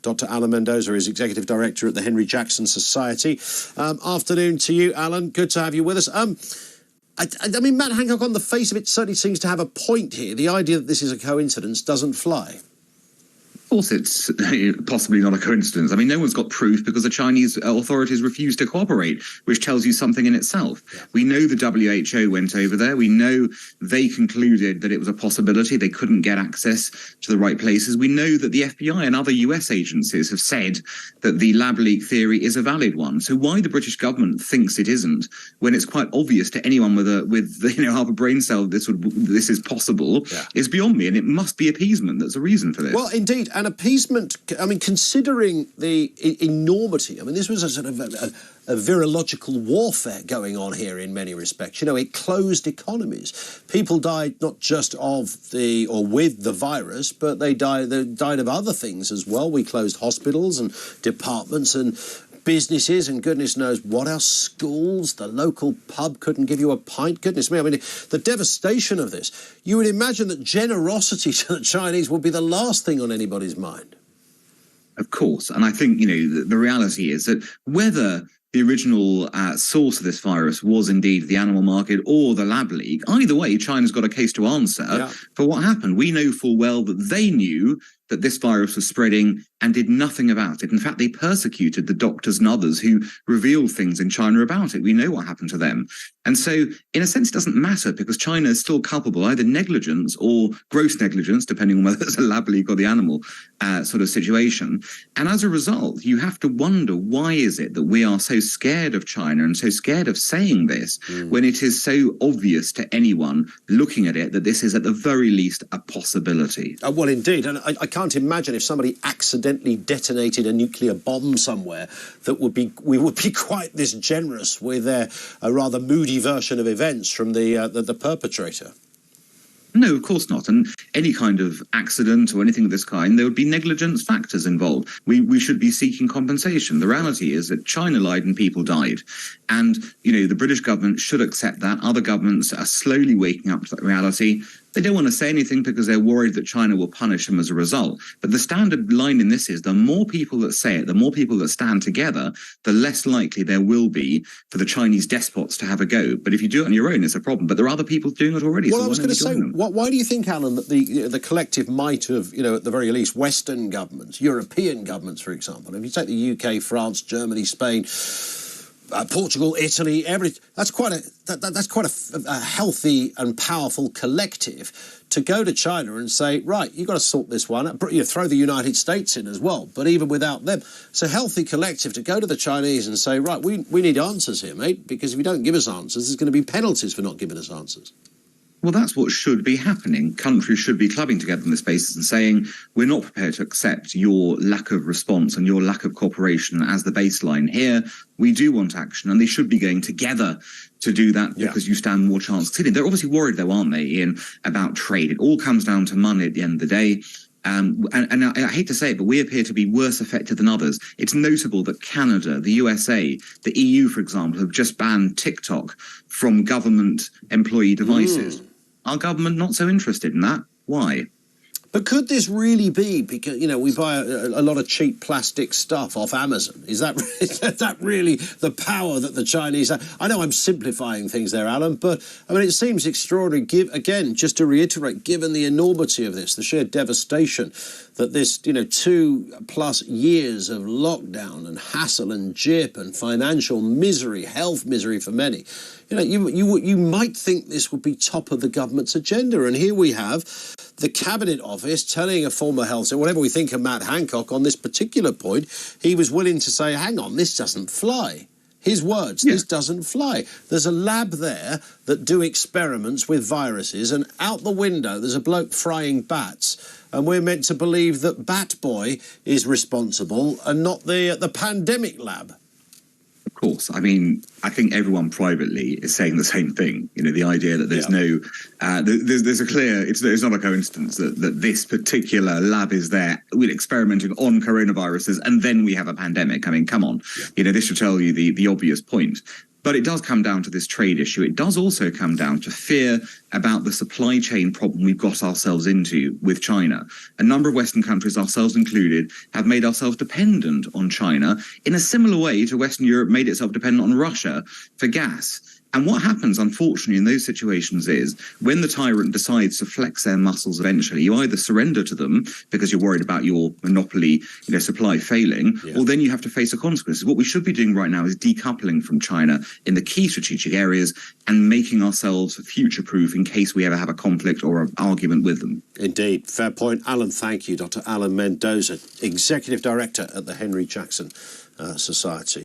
Dr. Alan Mendoza is Executive Director at the Henry Jackson Society. Afternoon to you, Alan. Good to have you with us. I mean, Matt Hancock, on the face of it, certainly seems to have a point here. The idea that this is a coincidence doesn't fly. Of course, it's possibly not a coincidence. I mean, no one's got proof because the Chinese authorities refuse to cooperate, which tells you something in itself. Yeah. We know the WHO went over there. We know they concluded that it was a possibility. They couldn't get access to the right places. We know that the FBI and other US agencies have said that the lab leak theory is a valid one. So why the British government thinks it isn't, when it's quite obvious to anyone with half a brain cell this is possible, is beyond me. And it must be appeasement that's a reason for this. Well, indeed. And appeasement, I mean, considering the enormity, I mean, this was a sort of a virological warfare going on here in many respects. You know, it closed economies. People died not just with the virus, but they died of other things as well. We closed hospitals and departments and businesses and goodness knows what else, schools, the local pub couldn't give you a pint. Goodness me, I mean, the devastation of this. You would imagine that generosity to the Chinese would be the last thing on anybody's mind. Of course. And I think, you know, the reality is that whether the original source of this virus was indeed the animal market or the lab leak, either way, China's got a case to answer for what happened. We know full well that they knew that this virus was spreading and did nothing about it. In fact, they persecuted the doctors and others who revealed things in China about it. We know what happened to them. And so, in a sense, it doesn't matter because China is still culpable, either negligence or gross negligence, depending on whether it's a lab leak or the animal sort of situation. And as a result, you have to wonder, why is it that we are so scared of China and so scared of saying this when it is so obvious to anyone looking at it that this is at the very least a possibility? Well, indeed. And I can't imagine if somebody accidentally detonated a nuclear bomb somewhere that we would be quite this generous with a rather moody version of events from the perpetrator. No, of course not. And any kind of accident or anything of this kind, there would be negligence factors involved. We should be seeking compensation. The reality is that China lied and people died. And, you know, the British government should accept that. Other governments are slowly waking up to that reality. They don't want to say anything because they're worried that China will punish them as a result. But the standard line in this is the more people that say it, the more people that stand together, the less likely there will be for the Chinese despots to have a go. But if you do it on your own, it's a problem. But there are other people doing it already. Well, so I was going to say, why do you think, Alan, that the collective might of, you know, at the very least, Western governments, European governments, for example, if you take the UK, France, Germany, Spain, Portugal, Italy, that's quite a healthy and powerful collective to go to China and say, right, you've got to sort this one. You throw the United States in as well, but even without them, it's a healthy collective to go to the Chinese and say, right, we need answers here, mate, because if you don't give us answers, there's going to be penalties for not giving us answers. Well, that's what should be happening. Countries should be clubbing together in this basis and saying, we're not prepared to accept your lack of response and your lack of cooperation as the baseline here. We do want action, and they should be going together to do that because you stand more chance of succeeding. They're obviously worried, though, aren't they, Ian, about trade. It all comes down to money at the end of the day. And I hate to say it, but we appear to be worse affected than others. It's notable that Canada, the USA, the EU, for example, have just banned TikTok from government employee devices. Our government not so interested in that. Why? But could this really be, because, you know, we buy a lot of cheap plastic stuff off Amazon? Is that really the power that the Chinese have? I know I'm simplifying things there, Alan, but, I mean, it seems extraordinary, again, just to reiterate, given the enormity of this, the sheer devastation that this, you know, 2+ years of lockdown and hassle and jip and financial misery, health misery for many, you know, you might think this would be top of the government's agenda. And here we have the Cabinet Office telling a former health secretary, whatever we think of Matt Hancock on this particular point, he was willing to say, hang on, this doesn't fly. His words, this doesn't fly. There's a lab there that do experiments with viruses, and out the window there's a bloke frying bats, and we're meant to believe that Bat Boy is responsible and not the pandemic lab. Of course. I mean, I think everyone privately is saying the same thing. You know, the idea that there's no, there's a clear, it's not a coincidence that this particular lab is there with experimenting on coronaviruses, and then we have a pandemic. I mean, come on. You know, this should tell you the obvious point. But it does come down to this trade issue. It does also come down to fear about the supply chain problem we've got ourselves into with China. A number of Western countries, ourselves included, have made ourselves dependent on China in a similar way to Western Europe made itself dependent on Russia for gas. And what happens, unfortunately, in those situations is when the tyrant decides to flex their muscles eventually, you either surrender to them because you're worried about your monopoly, supply failing, or then you have to face the consequences. What we should be doing right now is decoupling from China in the key strategic areas and making ourselves future-proof in case we ever have a conflict or an argument with them. Indeed. Fair point. Alan, thank you. Dr. Alan Mendoza, Executive Director at the Henry Jackson Society.